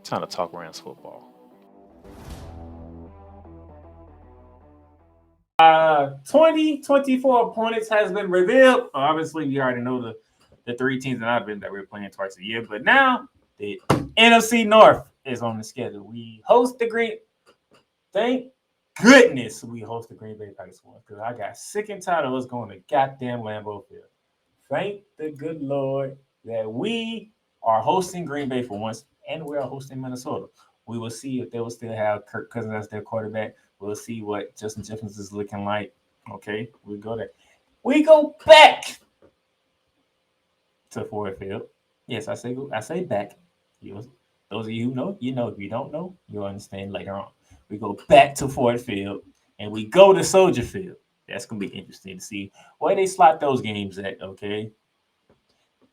Time to talk Rams football. 2024 opponents has been revealed. Obviously, we already know the three teams that we're playing twice a year. But now the NFC North is on the schedule. We host the Green. Thank goodness we host the Green Bay Packers once, because I got sick and tired of us going to goddamn Lambeau Field. Thank the good Lord that we are hosting Green Bay for once, and we are hosting Minnesota. We will see if they will still have Kirk Cousins as their quarterback. We'll see what Justin Jefferson is looking like. Okay, we go there. We go back to Ford Field. Yes, I say back. Those of you who know, you know. If you don't know, you'll understand later on. We go back to Ford Field and we go to Soldier Field. That's gonna be interesting to see where they slot those games at. Okay.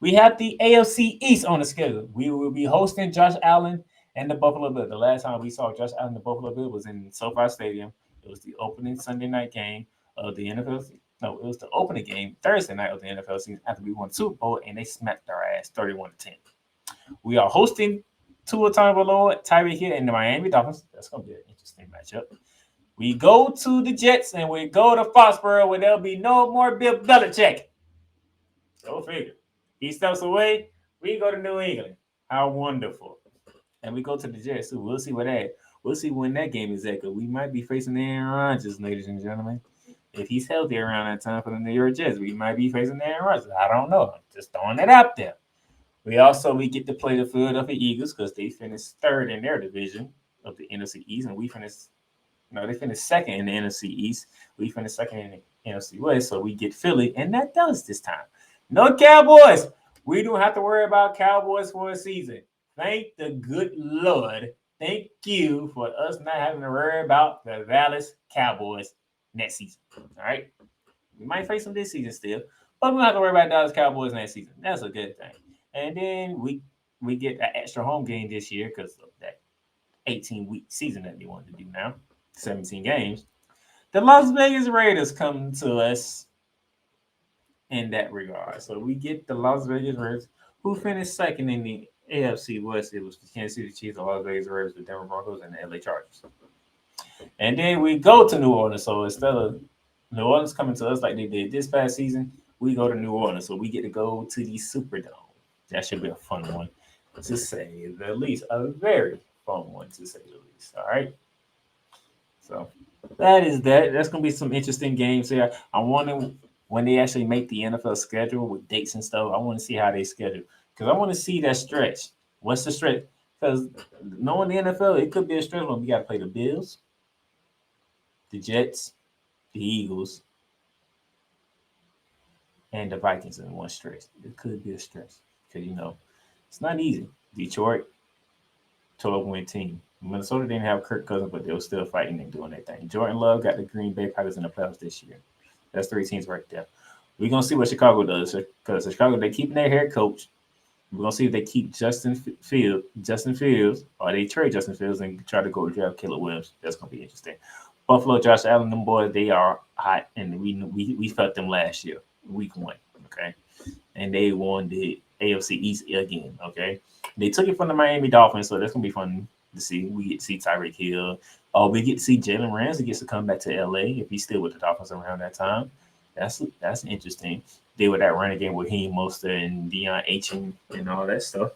We have the AFC East on the schedule. We will be hosting Josh Allen and the Buffalo Bills. The last time we saw Josh Allen and the Buffalo Bills was in SoFi Stadium. It was the opening Sunday night game of the NFL season. No, it was the opening game Thursday night of the NFL season after we won the Super Bowl, and they smacked our ass 31-10. We are hosting Tua Tagovailoa, Tyreek Hill, and the Miami Dolphins. That's going to be an interesting matchup. We go to the Jets and we go to Foxborough where there'll be no more Bill Belichick. Go figure. He steps away, we go to New England. How wonderful. And we go to the Jets, too. We'll see what that. We'll see when that game is at, because we might be facing Aaron Rodgers, ladies and gentlemen. If he's healthy around that time for the New York Jets, we might be facing Aaron Rodgers. I don't know. I'm just throwing it out there. We get to play the Philadelphia Eagles because they finished third in their division of the NFC East, and they finished second in the NFC East. We finished second in the NFC West, so we get Philly, and that does this time. No Cowboys. We don't have to worry about Cowboys for a season. Thank the good Lord. Thank you for us not having to worry about the Dallas Cowboys next season. All right? We might face them this season still, but we don't have to worry about Dallas Cowboys next season. That's a good thing. And then we get an extra home game this year because of that 18-week season that they wanted to do now, 17 games. The Las Vegas Raiders come to us in that regard. So we get the Las Vegas Raiders, who finished second in the AFC West. It was the Kansas City Chiefs, the Las Vegas Raiders, the Denver Broncos, and the LA Chargers. And then we go to New Orleans. So instead of New Orleans coming to us like they did this past season, we go to New Orleans. So we get to go to the Superdome. That should be a fun one, to say the least. A very fun one, to say the least. All right. So that is that. That's going to be some interesting games here. I wonder when they actually make the NFL schedule with dates and stuff. I want to see how they schedule, because I want to see that stretch. What's the stretch? Because knowing the NFL, it could be a stretch when we got to play the Bills, the Jets, the Eagles, and the Vikings in one stretch. It could be a stretch. Because, it's not easy. Detroit, 12-win team. Minnesota didn't have Kirk Cousins, but they were still fighting and doing their thing. Jordan Love got the Green Bay Packers in the playoffs this year. That's three teams right there. We're going to see what Chicago does, because Chicago, they're keeping their head coach. We're going to see if they keep Justin Fields, or they trade Justin Fields and try to go draft Caleb Williams. That's going to be interesting. Buffalo, Josh Allen, them boys, they are hot, and we felt them last year, week 1, okay? And they won the AFC East again, okay? They took it from the Miami Dolphins, so that's going to be fun to see. We get to see Tyreek Hill. We get to see Jalen Ramsey gets to come back to LA if he's still with the Dolphins around that time. That's interesting. They were that running game with Raheem Mostert and Deion H and all that stuff.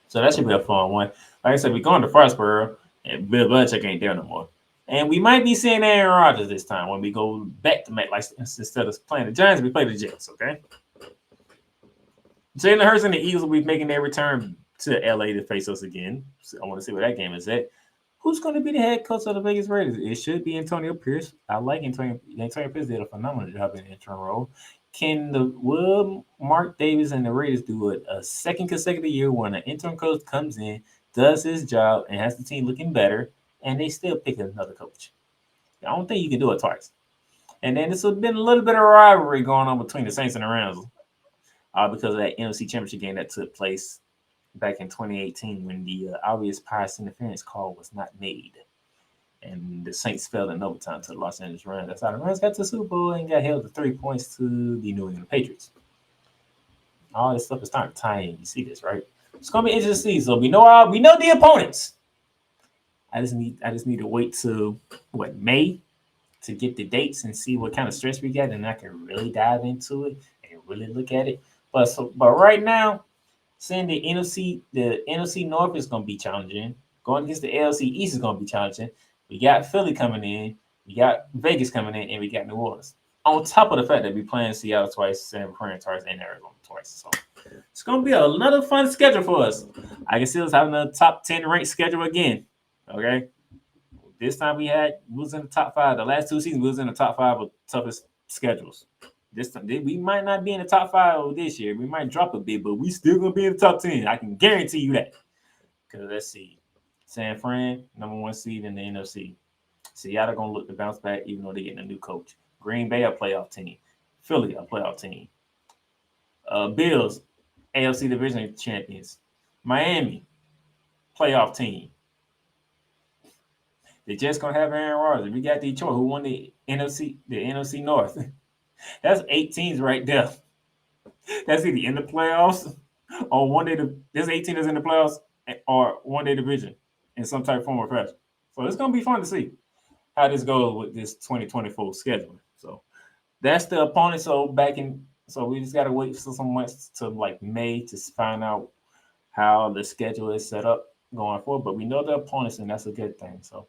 So that should be a fun one. Like I said, we're going to Foxborough, and Bill Belichick ain't there no more. And we might be seeing Aaron Rodgers this time when we go back to MetLife. Instead of playing the Giants, we play the Jets, okay? Jalen Hurts and the Eagles will be making their return to LA to face us again. So I want to see where that game is at. Who's going to be the head coach of the Vegas Raiders? It should be Antonio Pierce. I like Antonio. Antonio Pierce did a phenomenal job in the interim role. Will Mark Davis and the Raiders do it a second consecutive year when an interim coach comes in, does his job, and has the team looking better, and they still pick another coach? I don't think you can do it twice. And then there's been a little bit of rivalry going on between the Saints and the Rams because of that NFC Championship game that took place back in 2018 when the obvious pass interference call was not made. And the Saints fell in overtime to the Los Angeles Rams. That's how the Rams got to the Super Bowl and got held to 3 points to the New England Patriots. All this stuff is starting to tie in. You see this, right? It's gonna be interesting. So we know the opponents. I just need to wait till what May to get the dates and see what kind of stress we get, and I can really dive into it and really look at it. But right now, saying the NFC North is gonna be challenging. Going against the AFC East is gonna be challenging. We got Philly coming in, we got Vegas coming in, and we got New Orleans. On top of the fact that we playing Seattle twice, San Fran twice, and Arizona twice. So it's gonna be another fun schedule for us. I can see us having a top 10 ranked schedule again. Okay. This time we was in the top five. The last two seasons we was in the top five of toughest schedules. This time we might not be in the top five this year. We might drop a bit, but we still gonna be in the top 10. I can guarantee you that. Because let's see, San Fran #1 seed in the NFC. Seattle gonna look to bounce back even though they're getting a new coach. Green Bay a playoff team. Philly a playoff team. Bills AFC Division champions. Miami playoff team. They're just gonna have Aaron Rodgers. We got Detroit, who won the NFC North. That's 8 teams right there. That's either in the playoffs or one day. There's 18 that's in the playoffs or one day division in some type, form, or fashion. So it's gonna be fun to see how this goes with this 2024 schedule. So that's the opponent. So we just gotta wait for some months to like May to find out how the schedule is set up going forward. But we know the opponents, and that's a good thing. So